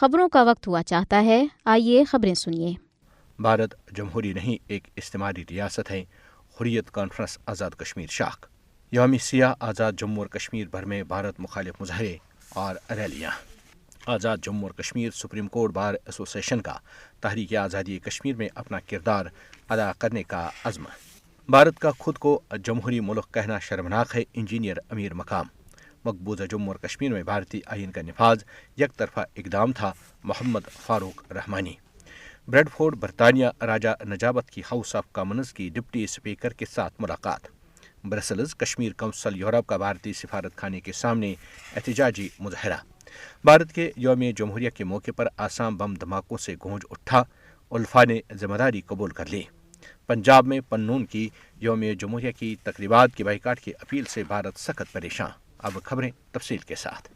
خبروں کا وقت ہوا چاہتا ہے، آئیے خبریں سنیے۔ بھارت جمہوری نہیں ایک استعماری ریاست ہے، حریت کانفرنس آزاد کشمیر شاخ۔ یوم سیاہ آزاد جموں اور کشمیر بھر میں بھارت مخالف مظاہرے اور ریلیاں۔ آزاد جموں اور کشمیر سپریم کورٹ بار ایسوسی ایشن کا تحریک آزادی کشمیر میں اپنا کردار ادا کرنے کا عزم۔ بھارت کا خود کو جمہوری ملک کہنا شرمناک ہے، انجینئر امیر مقام۔ مقبوضہ جموں اور کشمیر میں بھارتی آئین کا نفاذ یک طرفہ اقدام تھا، محمد فاروق رحمانی۔ بریڈ فورڈ برطانیہ راجہ نجابت کی ہاؤس آف کامنز کی ڈپٹی اسپیکر کے ساتھ ملاقات۔ برسلز کشمیر کونسل یورپ کا بھارتی سفارت خانے کے سامنے احتجاجی مظاہرہ۔ بھارت کے یوم جمہوریہ کے موقع پر آسام بم دھماکوں سے گونج اٹھا، الفا نے ذمہ داری قبول کر لی۔ پنجاب میں پنون کی یوم جمہوریہ کی تقریبات کی بائیکاٹ کی اپیل سے بھارت سخت پریشان۔ اب خبریں تفصیل کے ساتھ۔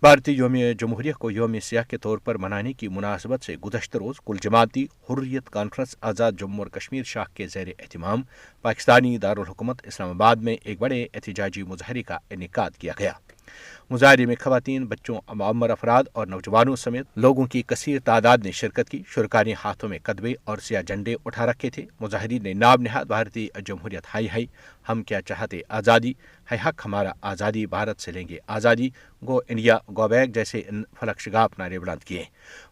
بھارتی یوم جمہوریہ کو یوم سیاہ کے طور پر منانے کی مناسبت سے گزشتہ روز کل جماعتی حریت کانفرنس آزاد جموں اور کشمیر شاخ کے زیر اہتمام پاکستانی دارالحکومت اسلام آباد میں ایک بڑے احتجاجی مظاہرے کا انعقاد کیا گیا۔ مظاہرے میں خواتین، بچوں، معمر افراد اور نوجوانوں سمیت لوگوں کی کثیر تعداد نے شرکت کی۔ شرکاء نے ہاتھوں میں کدبے اور سیاہ جھنڈے اٹھا رکھے تھے۔ مظاہرین نے نعرہ نہاد بھارتی جمہوریت ہائی ہائی، ہم کیا چاہتے آزادی، ہے حق ہمارا آزادی، بھارت سے لیں گے آزادی، گو انڈیا گو بیک جیسے فلک شگاف نعرے بلند کیے۔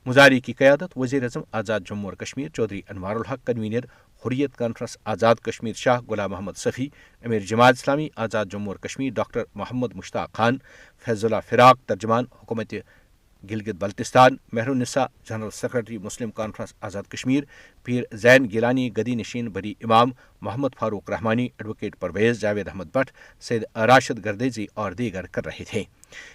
مظاہرے کی قیادت وزیر اعظم آزاد جموں اور کشمیر چودھری انوار الحق، کنوینر حریت کانفرنس آزاد کشمیر شاہ غلام محمد صفی، امیر جماعت اسلامی آزاد جموں اور کشمیر ڈاکٹر محمد مشتاق خان، فیض اللہ فراق ترجمان حکومت گلگت بلتستان، مہر النساء جنرل سیکرٹری مسلم کانفرنس آزاد کشمیر، پیر زین گیلانی گدی نشین بری امام، محمد فاروق رحمانی، ایڈوکیٹ پرویز جاوید احمد بٹ، سید راشد گردیزی اور دیگر کر رہے تھے۔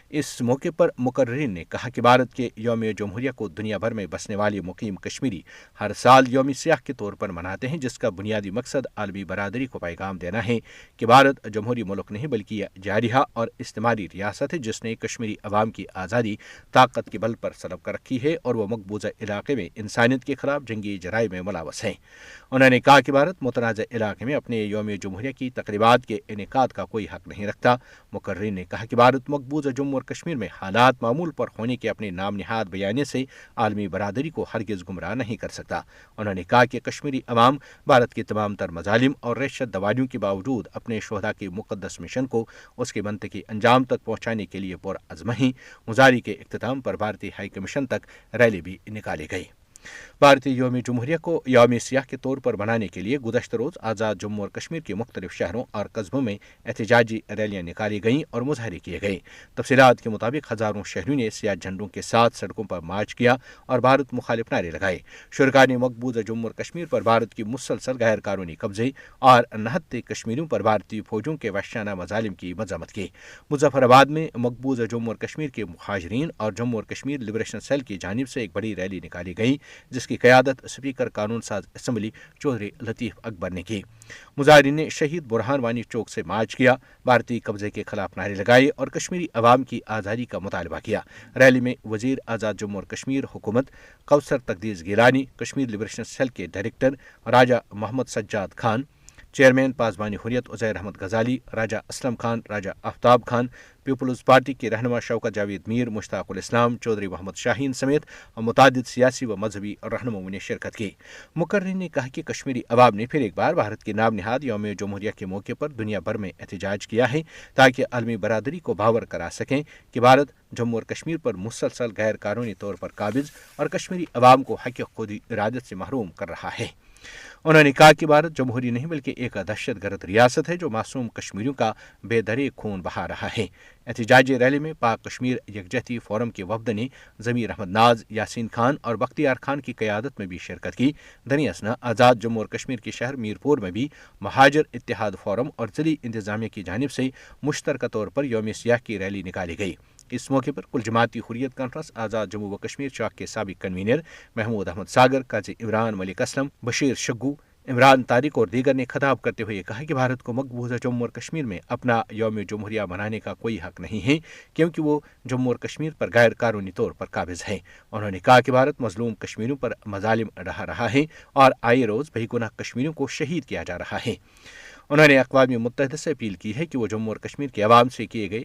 اس موقع پر مقررین نے کہا کہ بھارت کے یوم جمہوریہ کو دنیا بھر میں بسنے والے مقیم کشمیری ہر سال یوم سیاہ کے طور پر مناتے ہیں، جس کا بنیادی مقصد عالمی برادری کو پیغام دینا ہے کہ بھارت جمہوری ملک نہیں بلکہ یہ جارحہ اور استعماری ریاست ہے جس نے کشمیری عوام کی آزادی طاقت کے بل پر سلب کر رکھی ہے اور وہ مقبوضہ علاقے میں انسانیت کے خلاف جنگی جرائم میں ملوث ہیں۔ انہوں نے کہا کہ بھارت متنازع علاقے میں اپنے یوم جمہوریہ کی تقریبات کے انعقاد کا کوئی حق نہیں رکھتا۔ مقررین نے کہا کہ بھارت مقبوضہ جموں اور کشمیر میں حالات معمول پر ہونے کے اپنے نام نہاد بیانے سے عالمی برادری کو ہرگز گمراہ نہیں کر سکتا۔ انہوں نے کہا کہ کشمیری عوام بھارت کے تمام تر مظالم اور وحشت دوادیوں کے باوجود اپنے شہداء کے مقدس مشن کو اس کے منطقی انجام تک پہنچانے کے لیے پرعزم ہیں۔ مظاہرے کے اختتام پر بھارتی ہائی کمیشن تک ریلی بھی نکالی گئی۔ بھارتی یوم جمہوریہ کو یوم سیاہ کے طور پر منانے کے لیے گزشتہ روز آزاد جموں اور کشمیر کے مختلف شہروں اور قصبوں میں احتجاجی ریلیاں نکالی گئیں اور مظاہرے کیے گئے۔ تفصیلات کے مطابق ہزاروں شہریوں نے سیاہ جھنڈوں کے ساتھ سڑکوں پر مارچ کیا اور بھارت مخالف نعرے لگائے۔ شرکاء نے مقبوضہ جموں اور کشمیر پر بھارت کی مسلسل غیر قانونی قبضے اور نہتے کشمیریوں پر بھارتی فوجوں کے وحشیانہ مظالم کی مذمت کی۔ مظفر آباد میں مقبوضہ جموں اور کشمیر کے مہاجرین اور جموں اور کشمیر لبریشن سیل کی جانب سے ایک بڑی ریلی نکالی گئی جس کی قیادت اسپیکر قانون ساز اسمبلی چودھری لطیف اکبر نے کی۔ مظاہرین نے شہید برہان وانی چوک سے مارچ کیا، بھارتی قبضے کے خلاف نعرے لگائے اور کشمیری عوام کی آزادی کا مطالبہ کیا۔ ریلی میں وزیر آزاد جموں اور کشمیر حکومت کوثر تقدیس گیلانی، کشمیر لبریشن سیل کے ڈائریکٹر راجہ محمد سجاد خان، چیئرمین پاسبانی حریت عزیر احمد غزالی، راجہ اسلم خان، راجہ آفتاب خان، پیپلز پارٹی کے رہنما شوکت جاوید میر، مشتاق الاسلام، چودھری محمد شاہین سمیت متعدد سیاسی و مذہبی رہنماؤں نے شرکت کی۔ مقررین نے کہا کہ کشمیری عوام نے پھر ایک بار بھارت کے نام نہاد یوم جمہوریہ کے موقع پر دنیا بھر میں احتجاج کیا ہے تاکہ عالمی برادری کو باور کرا سکیں کہ بھارت جموں اور کشمیر پر مسلسل غیر قانونی طور پر قابض اور کشمیری عوام کو حق خود ارادت سے محروم کر رہا ہے۔ انہوں نے کہا کہ بھارت جمہوری نہیں بلکہ ایک دہشت گرد ریاست ہے جو معصوم کشمیریوں کا بے دریغ خون بہا رہا ہے۔ احتجاجی ریلی میں پاک کشمیر یکجہتی فورم کے وفد نے ضمیر احمد ناز، یاسین خان اور بختیار خان کی قیادت میں بھی شرکت کی۔ دریں اثنا آزاد جموں اور کشمیر کے شہر میرپور میں بھی مہاجر اتحاد فورم اور ضلعی انتظامیہ کی جانب سے مشترکہ طور پر یوم سیاہ کی ریلی نکالی گئی۔ اس موقع پر کل جماعتی حریت کانفرنس آزاد جموں و کشمیر شاخ کے سابق کنوینر محمود احمد ساگر، قاضی عمران ملک اسلم، بشیر شگو، عمران طارق اور دیگر نے خطاب کرتے ہوئے کہا کہ بھارت کو مقبوضہ جموں اور کشمیر میں اپنا یوم جمہوریہ منانے کا کوئی حق نہیں ہے کیونکہ وہ جموں اور کشمیر پر غیر قانونی طور پر قابض ہے۔ انہوں نے کہا کہ بھارت مظلوم کشمیریوں پر مظالم ڈھا رہا ہے اور آئے روز بے گناہ کشمیریوں کو شہید کیا جا رہا ہے۔ انہوں نے اقوام متحدہ سے اپیل کی ہے کہ وہ جموں اور کشمیر کے عوام سے کیے گئے